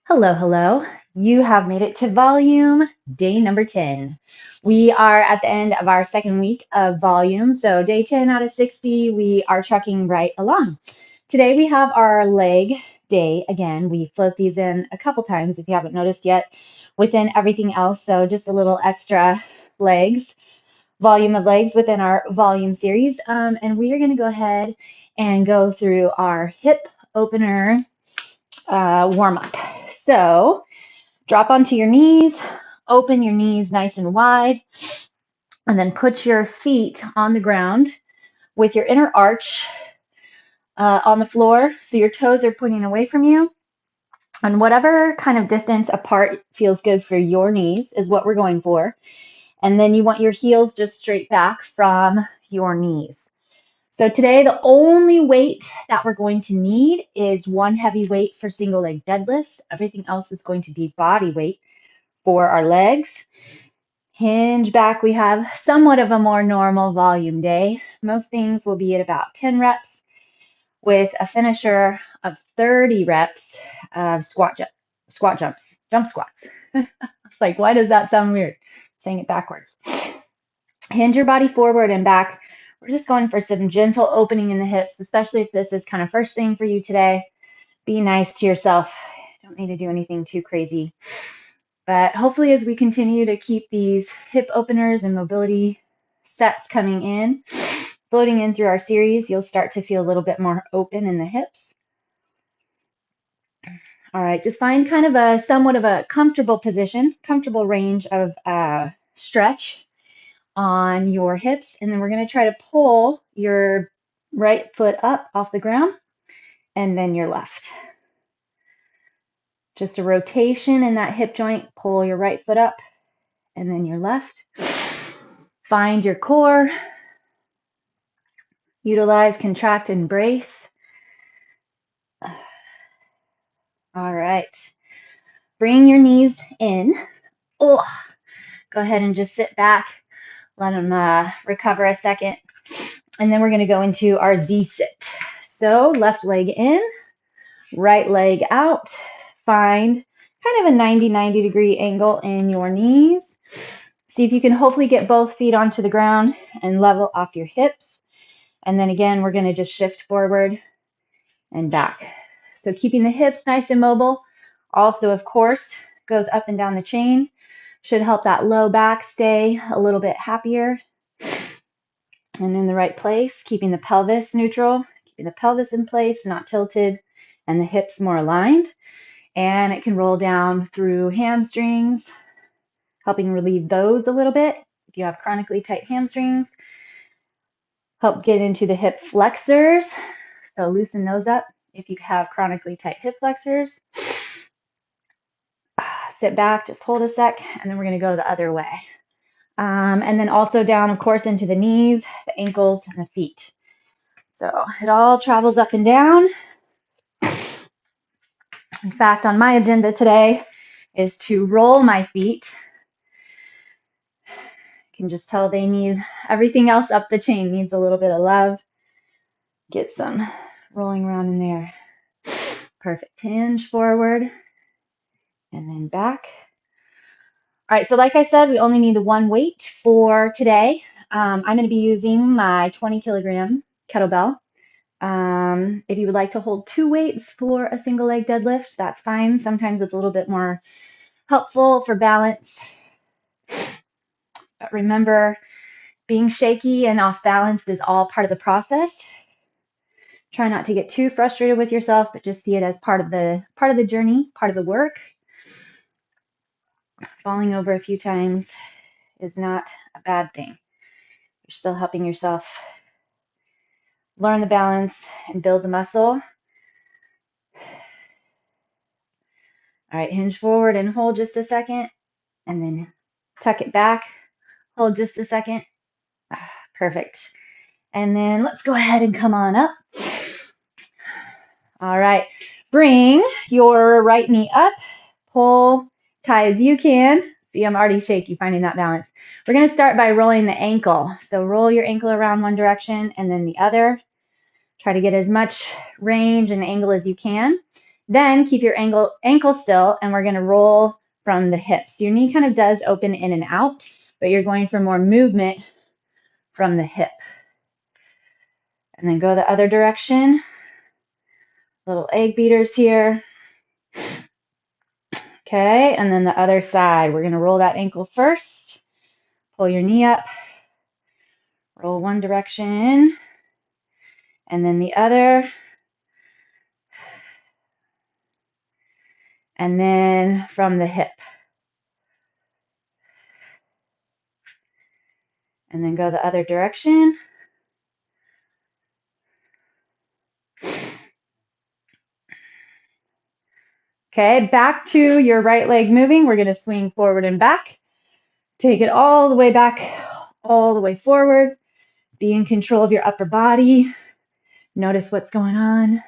Hello, hello. You have made it to volume day number 10. We are at the end of our second week of volume. So, day 10 out of 60, we are trucking right along. Today, we have our leg day again. We float these in a couple times if you haven't noticed yet within everything else. So, just a little extra legs, volume of legs within our volume series. And we are going to go ahead and go through our hip opener warm up. So, drop onto your knees, open your knees nice and wide, and then put your feet on the ground with your inner arch on the floor. So your toes are pointing away from you. And whatever kind of distance apart feels good for your knees is what we're going for. And then you want your heels just straight back from your knees. So today, the only weight that we're going to need is one heavy weight for single leg deadlifts. Everything else is going to be body weight for our legs. Hinge back, we have somewhat of a more normal volume day. Most things will be at about 10 reps with a finisher of 30 reps of jump squats. It's like, why does that sound weird? Saying it backwards. Hinge your body forward and back. We're just going for some gentle opening in the hips, especially if this is kind of first thing for you today. Be nice to yourself. Don't need to do anything too crazy. But hopefully as we continue to keep these hip openers and mobility sets coming in, floating in through our series, you'll start to feel a little bit more open in the hips. All right, just find kind of a somewhat of a comfortable position, comfortable range of stretch on your hips. And then we're going to try to pull your right foot up off the ground and then your left. Just a rotation in that hip joint. Pull your right foot up and then your left. Find your core. Utilize, contract, and brace. All right. Bring your knees in. Oh, go ahead and just sit back. Let them recover a second. And then we're going to go into our Z-sit. So left leg in, right leg out. Find kind of a 90 degree angle in your knees. See if you can hopefully get both feet onto the ground and level off your hips. And then again, we're going to just shift forward and back. So keeping the hips nice and mobile. Also, of course, goes up and down the chain. Should help that low back stay a little bit happier and in the right place. Keeping the pelvis neutral, keeping the pelvis in place, not tilted, and the hips more aligned. And it can roll down through hamstrings, helping relieve those a little bit. If you have chronically tight hamstrings, help get into the hip flexors. So loosen those up if you have chronically tight hip flexors. Sit back, just hold a sec, and then we're going to go the other way. And then also down, of course, into the knees, the ankles, and the feet. So it all travels up and down. In fact, on my agenda today is to roll my feet. You can just tell they need everything else up the chain needs a little bit of love. Get some rolling around in there. Perfect. Hinge forward and then back. All right, so like I said, we only need the one weight for today. I'm going to be using my 20 kilogram kettlebell. If you would like to hold two weights for a single leg deadlift, that's fine. Sometimes it's a little bit more helpful for balance. But remember, being shaky and off balance is all part of the process. Try not to get too frustrated with yourself, but just see it as part of the journey, part of the work. Falling over a few times is not a bad thing. You're still helping yourself learn the balance and build the muscle. All right, hinge forward and hold just a second, and then tuck it back. Hold just a second. Perfect. And then let's go ahead and come on up. All right, bring your right knee up. Pull tight as you can. See, I'm already shaky finding that balance. We're going to start by rolling the ankle. So roll your ankle around one direction and then the other. Try to get as much range and angle as you can. Then keep your ankle still, and we're going to roll from the hips. Your knee kind of does open in and out, but you're going for more movement from the hip. And then go the other direction. Little egg beaters here. Okay, and then the other side. We're going to roll that ankle first. Pull your knee up. Roll one direction, and then the other. And then from the hip. And then go the other direction. Okay, back to your right leg moving. We're going to swing forward and back. Take it all the way back, all the way forward. Be in control of your upper body. Notice what's going on.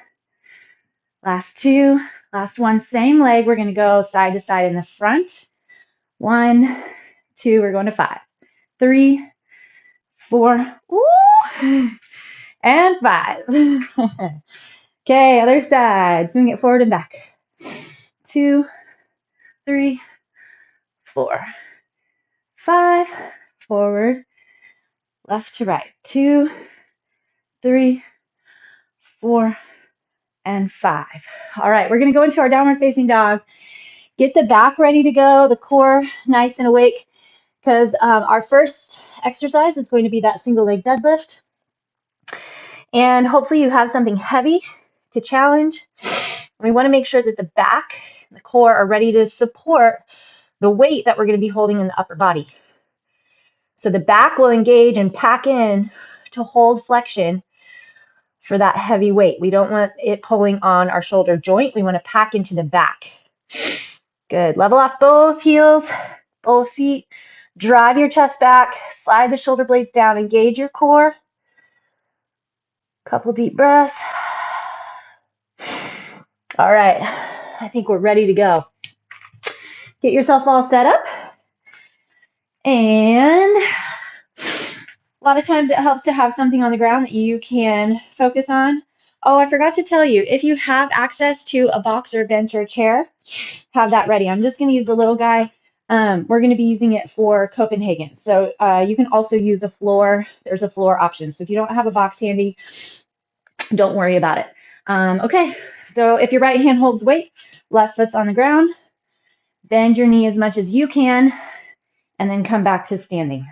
Last two. Last one, same leg. We're going to go side to side in the front. 1, 2, we're going to 5. 3, 4, ooh, and 5. Okay, other side. Swing it forward and back. 2, 3, 4, 5. Forward, left to right. 2, 3, 4, and 5. All right, we're going to go into our downward facing dog. Get the back ready to go, the core nice and awake, because our first exercise is going to be that single leg deadlift. And hopefully you have something heavy to challenge. We want to make sure that the back and the core are ready to support the weight that we're going to be holding in the upper body. So the back will engage and pack in to hold flexion for that heavy weight. We don't want it pulling on our shoulder joint. We want to pack into the back. Good. Level off both heels, both feet. Drive your chest back. Slide the shoulder blades down. Engage your core. Couple deep breaths. All right. I think we're ready to go. Get yourself all set up. And a lot of times it helps to have something on the ground that you can focus on. Oh, I forgot to tell you, if you have access to a box or a bench or a chair, have that ready. I'm just going to use the little guy. We're going to be using it for Copenhagens. So you can also use a floor. There's a floor option. So if you don't have a box handy, don't worry about it. Okay, so if your right hand holds weight, left foot's on the ground, bend your knee as much as you can, and then come back to standing.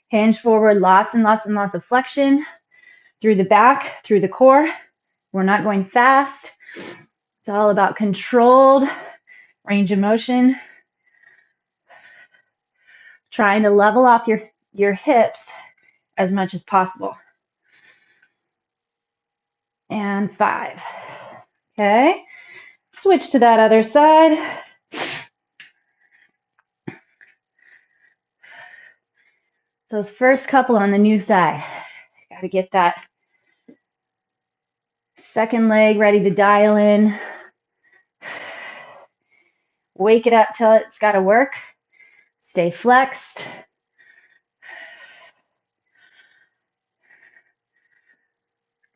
Hinge forward, lots and lots and lots of flexion through the back, through the core. We're not going fast. It's all about controlled range of motion. Trying to level off your hips as much as possible. And 5. Okay, switch to that other side. Those first couple on the new side. Got to get that second leg ready to dial in. Wake it up till it's got to work. Stay flexed.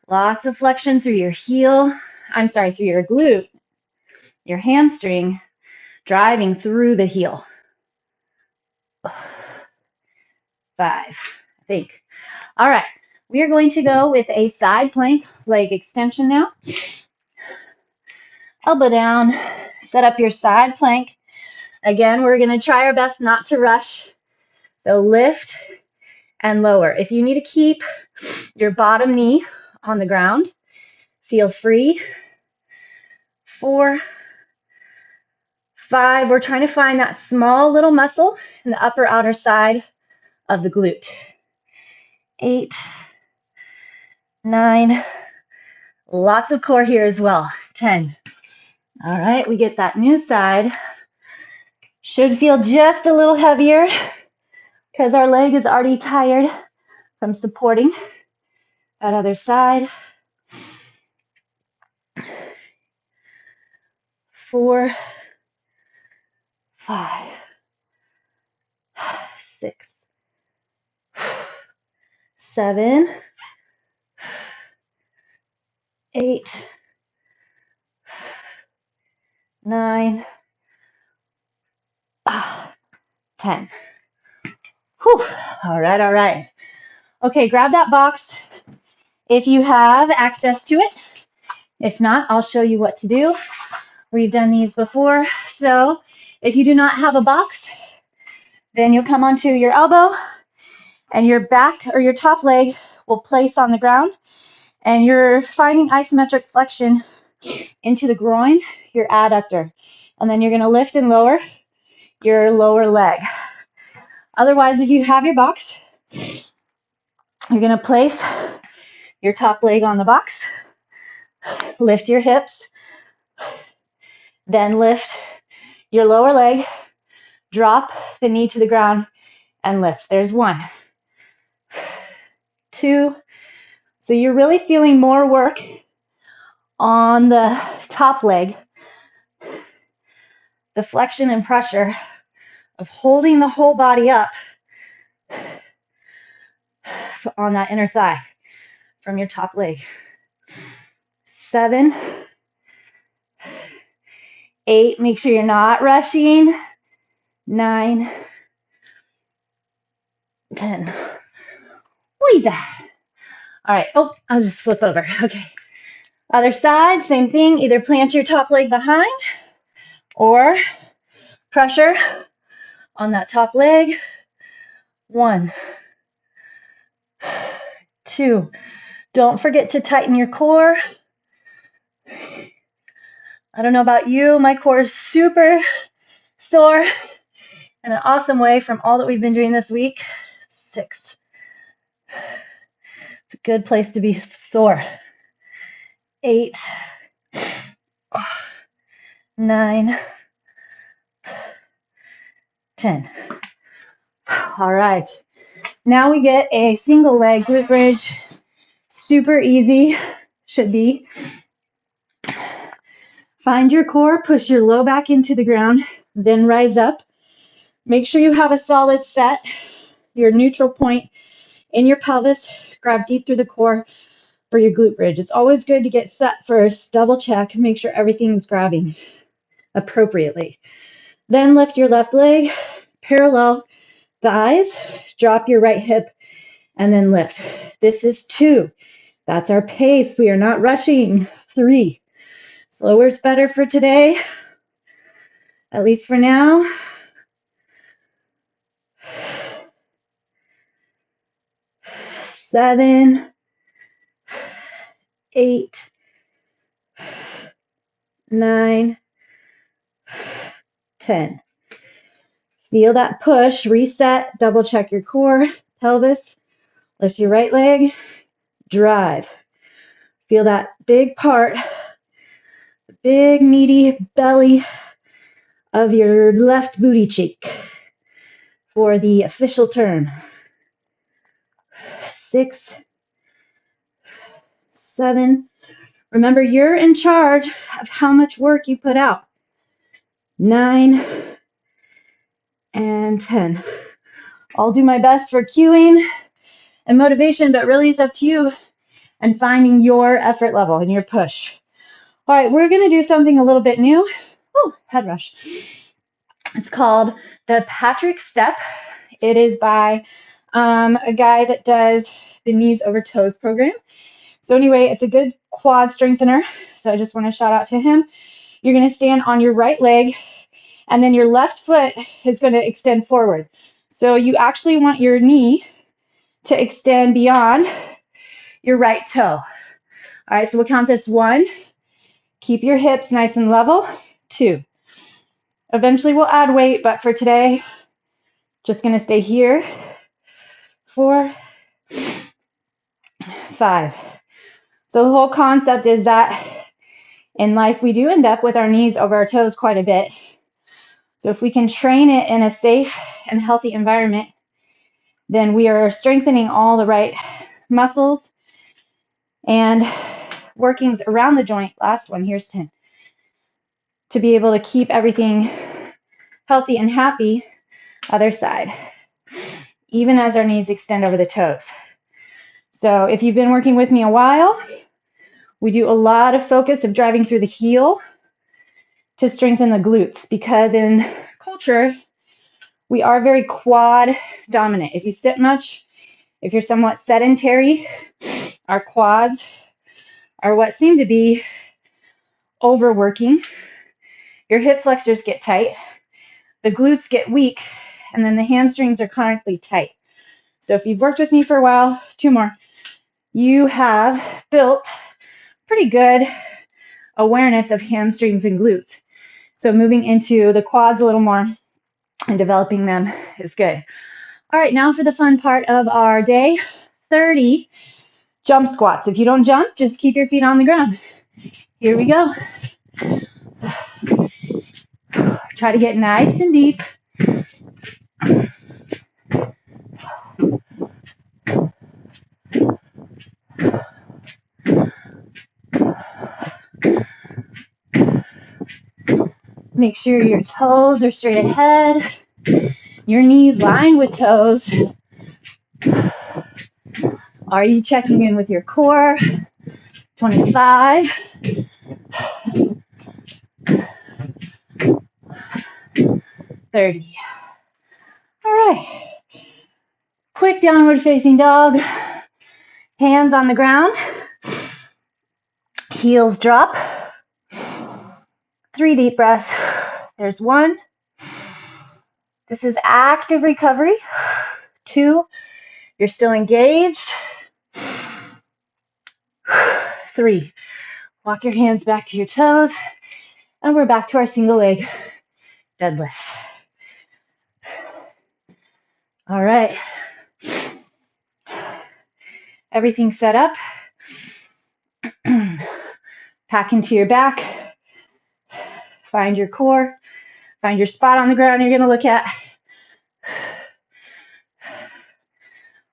Lots of flexion through your heel. Through your glute, your hamstring, driving through the heel. 5, I think. All right, we are going to go with a side plank leg extension now. Elbow down, set up your side plank. Again, we're going to try our best not to rush. So lift and lower. If you need to keep your bottom knee on the ground, feel free. 4, 5, we're trying to find that small little muscle in the upper outer side of the glute. 8, 9, lots of core here as well. 10. All right, we get that new side. Should feel just a little heavier because our leg is already tired from supporting that other side. 4, 5, 6, 7, 8, 9, 10. Whew. All right, all right. Okay, grab that box if you have access to it. If not, I'll show you what to do. We've done these before. So if you do not have a box, then you'll come onto your elbow and your back or your top leg will place on the ground, and you're finding isometric flexion into the groin, your adductor. And then you're going to lift and lower your lower leg. Otherwise, if you have your box, you're going to place your top leg on the box, lift your hips, then lift your lower leg, drop the knee to the ground, and lift. There's 1, 2. So you're really feeling more work on the top leg, the flexion and pressure of holding the whole body up on that inner thigh from your top leg. 7, 8, make sure you're not rushing. 9, 10. What is that? All right. Oh, I'll just flip over. Okay. Other side, same thing. Either plant your top leg behind or pressure on that top leg. 1, 2. Don't forget to tighten your core. I don't know about you, my core is super sore in an awesome way from all that we've been doing this week. 6. It's a good place to be sore. 8, 9, 10. All right. Now we get a single leg glute bridge. Super easy, should be. Find your core, push your low back into the ground, then rise up. Make sure you have a solid set, your neutral point in your pelvis. Grab deep through the core for your glute bridge. It's always good to get set first, double check, make sure everything's grabbing appropriately. Then lift your left leg, parallel thighs, drop your right hip, and then lift. This is 2. That's our pace. We are not rushing. 3. Slower is better for today, at least for now. 7, 8, 9, 10. Feel that push, reset, double check your core, pelvis, lift your right leg, drive. Feel that big part, the big meaty belly of your left booty cheek for the official term. 6, 7. Remember, you're in charge of how much work you put out. 9 and 10. I'll do my best for cueing and motivation, but really it's up to you and finding your effort level and your push. All right, we're going to do something a little bit new. Oh, head rush. It's called the Patrick Step. It is by a guy that does the knees over toes program. So anyway, it's a good quad strengthener. So I just want to shout out to him. You're going to stand on your right leg, and then your left foot is going to extend forward. So you actually want your knee to extend beyond your right toe. All right, so we'll count this. 1, keep your hips nice and level. 2, eventually we'll add weight, but for today, just going to stay here. 4, 5. So the whole concept is that in life we do end up with our knees over our toes quite a bit. So if we can train it in a safe and healthy environment, then we are strengthening all the right muscles and workings around the joint. Last one, here's 10. To be able to keep everything healthy and happy. Other side. Even as our knees extend over the toes. So if you've been working with me a while, we do a lot of focus of driving through the heel to strengthen the glutes, because in culture, we are very quad dominant. If you sit much, if you're somewhat sedentary, our quads are what seem to be overworking. Your hip flexors get tight, the glutes get weak, and then the hamstrings are chronically tight. So if you've worked with me for a while, 2 more, you have built pretty good awareness of hamstrings and glutes. So moving into the quads a little more and developing them is good. All right, now for the fun part of our day, 30 jump squats. If you don't jump, just keep your feet on the ground. Here we go. Try to get nice and deep. Make sure your toes are straight ahead, your knees lined with toes. Are you checking in with your core? 25. $30. All right. Quick downward facing dog. Hands on the ground. Heels drop. 3 deep breaths. There's 1. This is active recovery. 2, you're still engaged. 3, walk your hands back to your toes. And we're back to our single leg deadlifts. All right. Everything set up. Pack into your back. Find your core. Find your spot on the ground you're going to look at.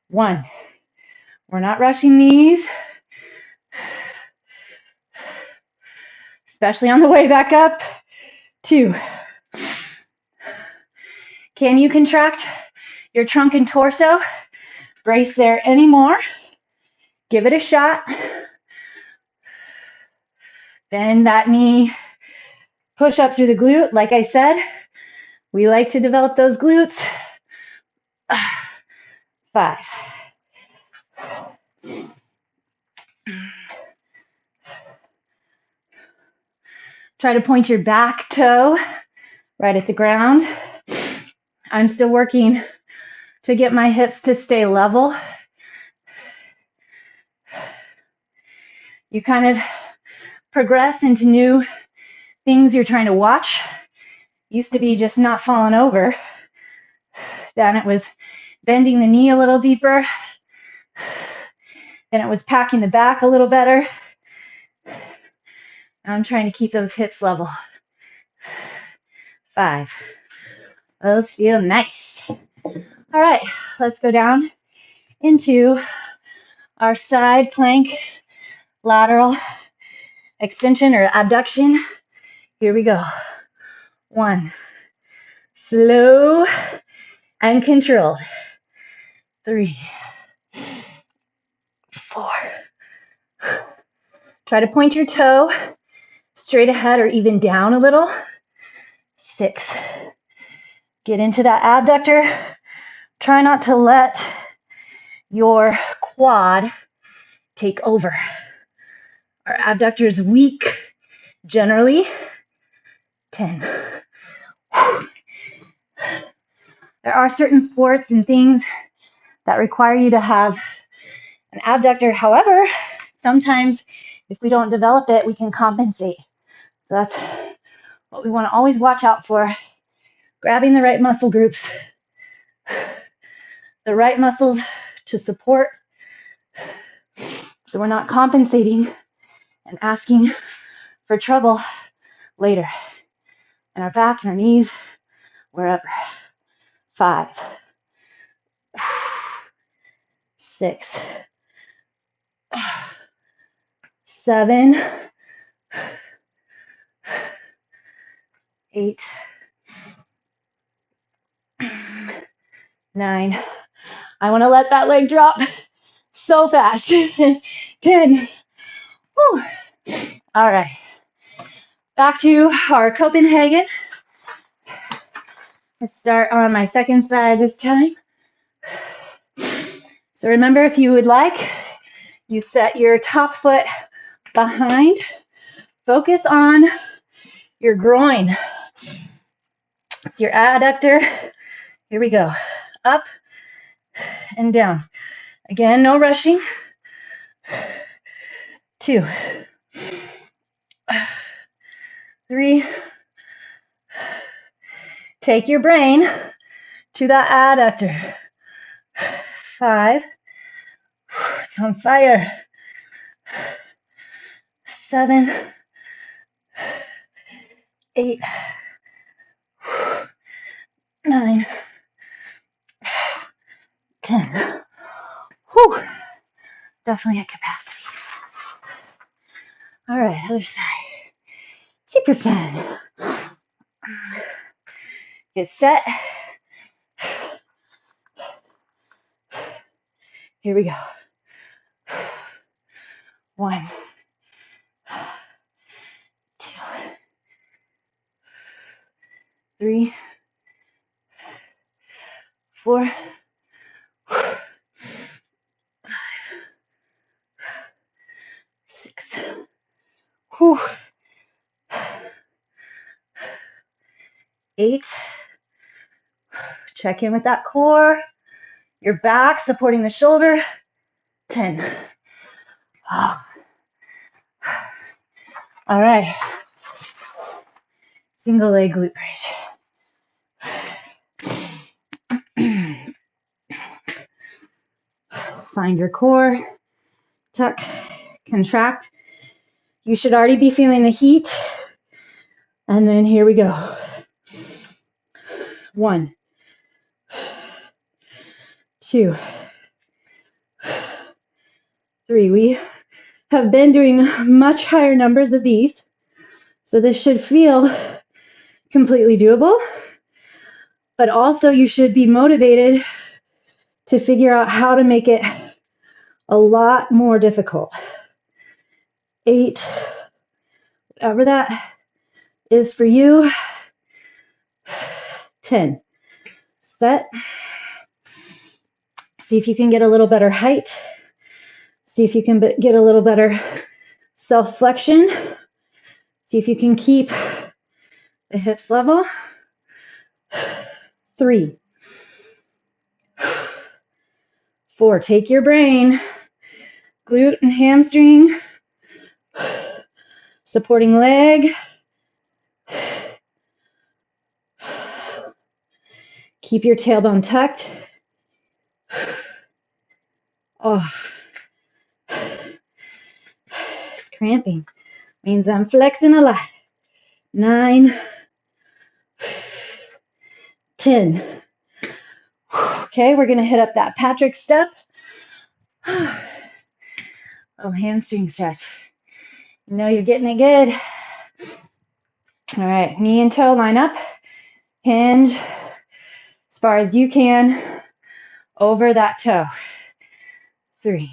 1. We're not rushing these, especially on the way back up. 2. Can you contract your trunk and torso? Brace there anymore. Give it a shot. Bend that knee. Push up through the glute. Like I said, we like to develop those glutes. 5. Try to point your back toe right at the ground. I'm still working to get my hips to stay level. You kind of progress into new things you're trying to watch. Used to be just not falling over. Then it was bending the knee a little deeper. Then it was packing the back a little better. I'm trying to keep those hips level. 5. Those feel nice. All right, let's go down into our side plank lateral extension or abduction. Here we go. 1. Slow and controlled. 3. 4. Try to point your toe straight ahead or even down a little. 6. Get into that abductor. Try not to let your quad take over. Our abductor is weak generally. 10. There are certain sports and things that require you to have an abductor. However, sometimes if we don't develop it, we can compensate. So that's what we want to always watch out for. Grabbing the right muscle groups, the right muscles to support, so we're not compensating and asking for trouble later. And our back and our knees, wherever. 5. 6. 7. 8. 9. I want to let that leg drop so fast. 10. Whew. All right. Back to our Copenhagen. Let's start on my second side this time. So remember, if you would like, you set your top foot behind. Focus on your groin. It's your adductor. Here we go. Up and down. Again, no rushing. 2, 3. Take your brain to that adductor. 5. It's on fire. 7, 8, 9, 10. Whew. Definitely at capacity. All right, other side. Super fun. Get set. Here we go. 1, 2, 3, 4, 5, 6. Whew. 8. Check in with that core. Your back supporting the shoulder. 10. Oh. All right. Single leg glute bridge. Find your core. Tuck. Contract. You should already be feeling the heat. And then here we go. 1, 2, 3. We have been doing much higher numbers of these, so this should feel completely doable, but also you should be motivated to figure out how to make it a lot more difficult. 8, whatever that is for you. 10. Set. See if you can get a little better height. See if you can get a little better self-flexion. See if you can keep the hips level. 3, 4. Take your brain. Glute and hamstring. Supporting leg. Keep your tailbone tucked. Oh, it's cramping. Means I'm flexing a lot. 9, 10. Okay, we're going to hit up that Patrick step. Little hamstring stretch. You know you're getting it good. All right, knee and toe line up. Hinge as far as you can over that toe. 3,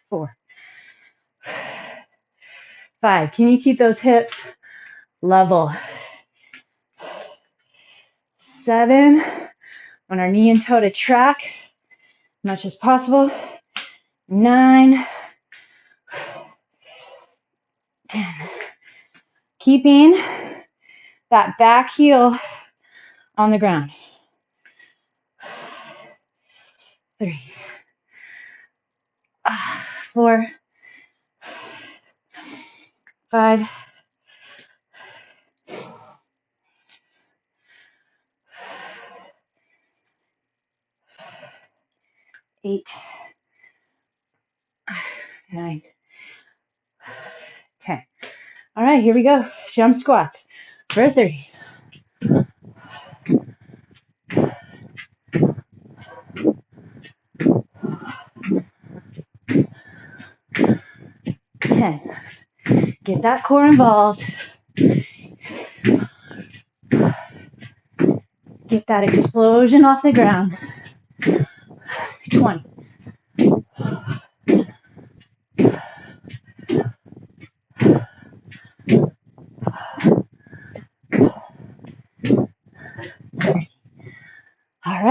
4, 5. Can you keep those hips level? 7. On our knee and toe to track as much as possible. 9, 10. Keeping that back heel on the ground. 3, 4, 5, 8, 9, 10. All right, here we go. Jump squats for 30. 10. Get that core involved. Get that explosion off the ground. 20.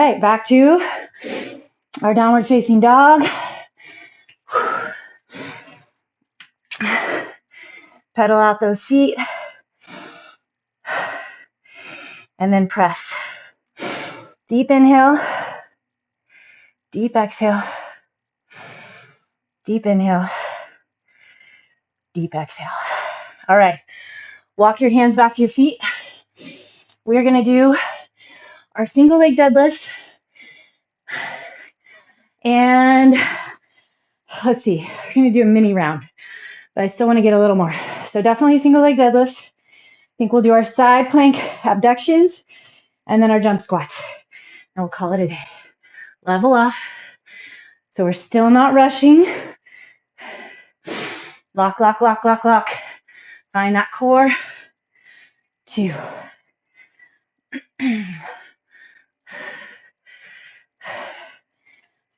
right, back to our downward facing dog. Pedal out those feet and then press. Deep inhale, deep exhale, deep inhale, deep exhale. All right, walk your hands back to your feet. We're going to do our single leg deadlifts. And let's see, we're going to do a mini round, but I still want to get a little more. So definitely single leg deadlifts. I think we'll do our side plank abductions and then our jump squats. And we'll call it a day. Level off. So we're still not rushing. Lock, lock, lock, lock, lock. Find that core. 2.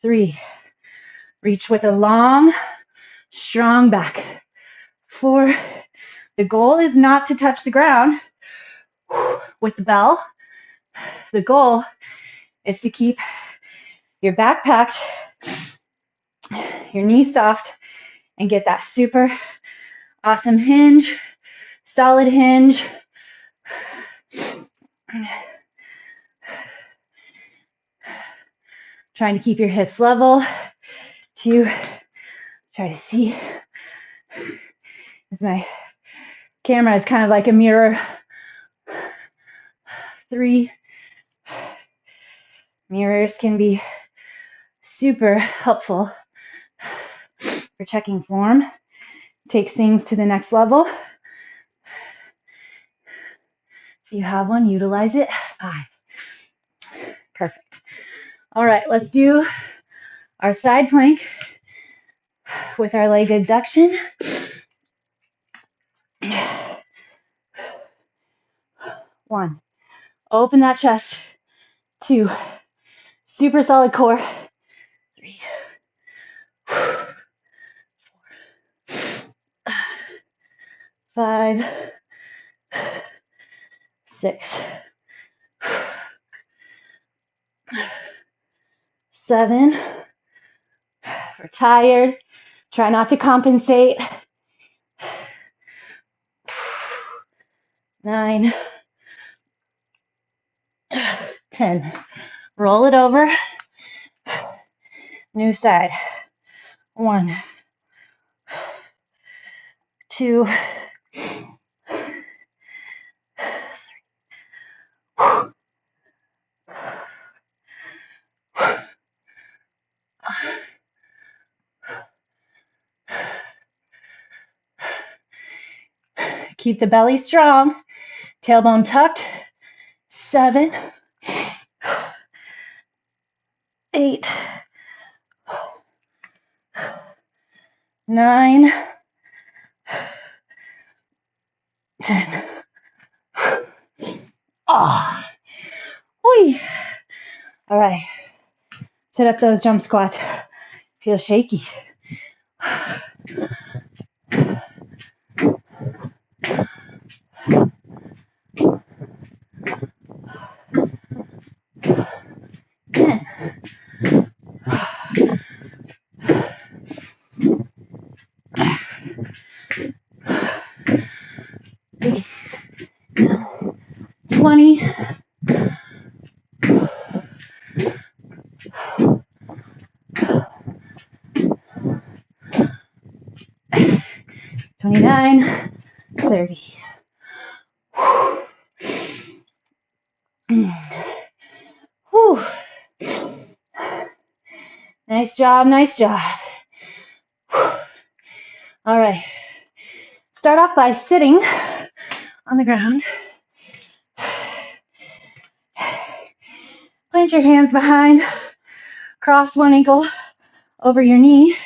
3. Reach with a long, strong back. 4. The goal is not to touch the ground with the bell. The goal is to keep your back packed, your knees soft, and get that super awesome hinge, solid hinge. Trying to keep your hips level. 2, try to see. As my camera is kind of like a mirror. 3, mirrors can be super helpful for checking form. Takes things to the next level. If you have one, utilize it. 5. Perfect. All right, let's do our side plank with our leg abduction. 1, open that chest. 2, super solid core. 3, 4, 5, 6, 7. We're tired. Try not to compensate. 9, 10. Roll it over. New side. 1, 2, 3. Keep the belly strong. Tailbone tucked. 7, 8, 9, 10. Oh. Whee. All right. Set up those jump squats. Feel shaky. 10. Now, 20. 29, 30. Whew. Nice job, nice job. All right. Start off by sitting on the ground. Plant your hands behind. Cross one ankle over your knee.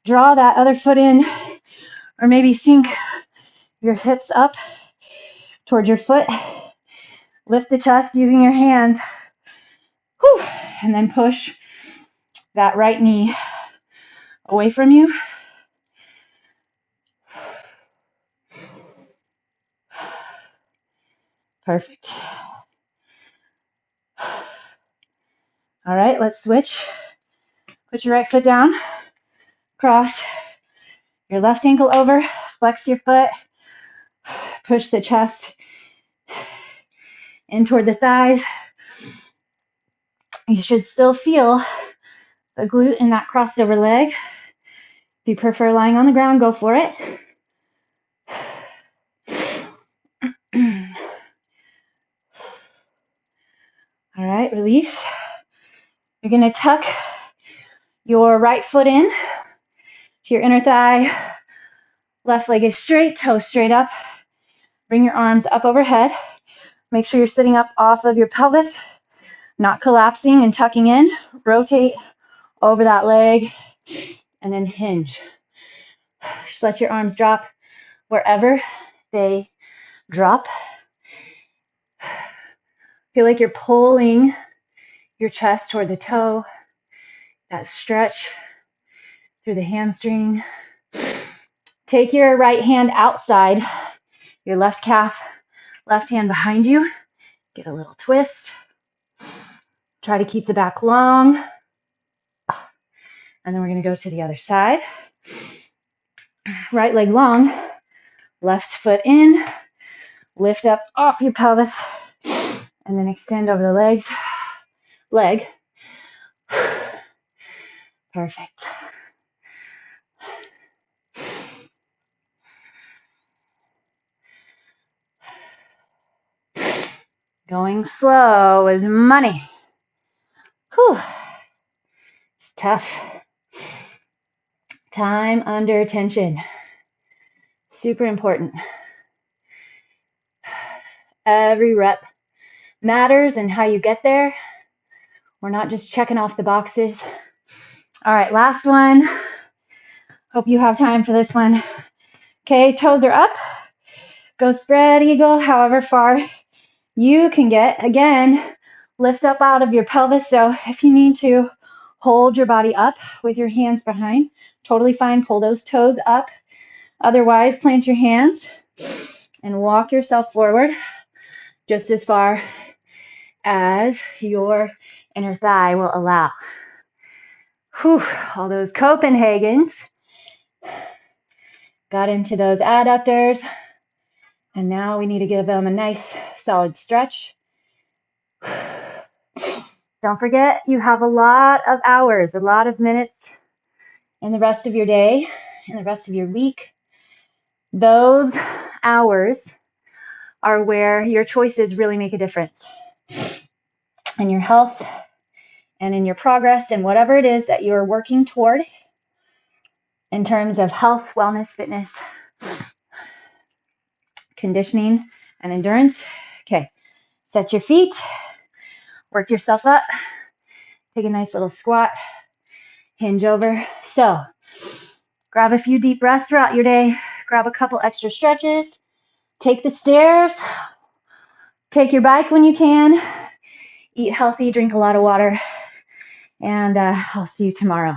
Draw that other foot in, or maybe sink your hips up toward your foot. Lift the chest using your hands. Whew. And then push that right knee away from you. Perfect. All right, let's switch. Put your right foot down, cross your left ankle over, flex your foot, push the chest in toward the thighs. You should still feel the glute in that crossed over leg. If you prefer lying on the ground, go for it. All right, release. You're going to tuck your right foot in to your inner thigh. Left leg is straight, toes straight up. Bring your arms up overhead. Make sure you're sitting up off of your pelvis, not collapsing and tucking in. Rotate over that leg and then hinge. Just let your arms drop wherever they drop. Feel like you're pulling your chest toward the toe. That stretch through the hamstring. Take your right hand outside your left calf, left hand behind you. Get a little twist. Try to keep the back long. And then we're going to go to the other side. Right leg long, left foot in. Lift up off your pelvis. And then extend over the leg. Perfect. Going slow is money. Whew. It's tough. Time under tension. Super important. Every rep matters and how you get there. We're not just checking off the boxes. All right, last one. Hope you have time for this one. Okay, toes are up. Go spread eagle however far you can get. Again, lift up out of your pelvis. So if you need to hold your body up with your hands behind, totally fine. Pull those toes up. Otherwise, plant your hands and walk yourself forward just as far as your inner thigh will allow. Whew, all those Copenhagens. Got into those adductors. And now we need to give them a nice solid stretch. Don't forget, you have a lot of hours, a lot of minutes in the rest of your day, in the rest of your week. Those hours are where your choices really make a difference in your health and in your progress and whatever it is that you're working toward in terms of health, wellness, fitness, conditioning, and endurance. Okay, set your feet, work yourself up, take a nice little squat, hinge over. So grab a few deep breaths throughout your day, grab a couple extra stretches, take the stairs, take your bike when you can, eat healthy, drink a lot of water, and I'll see you tomorrow.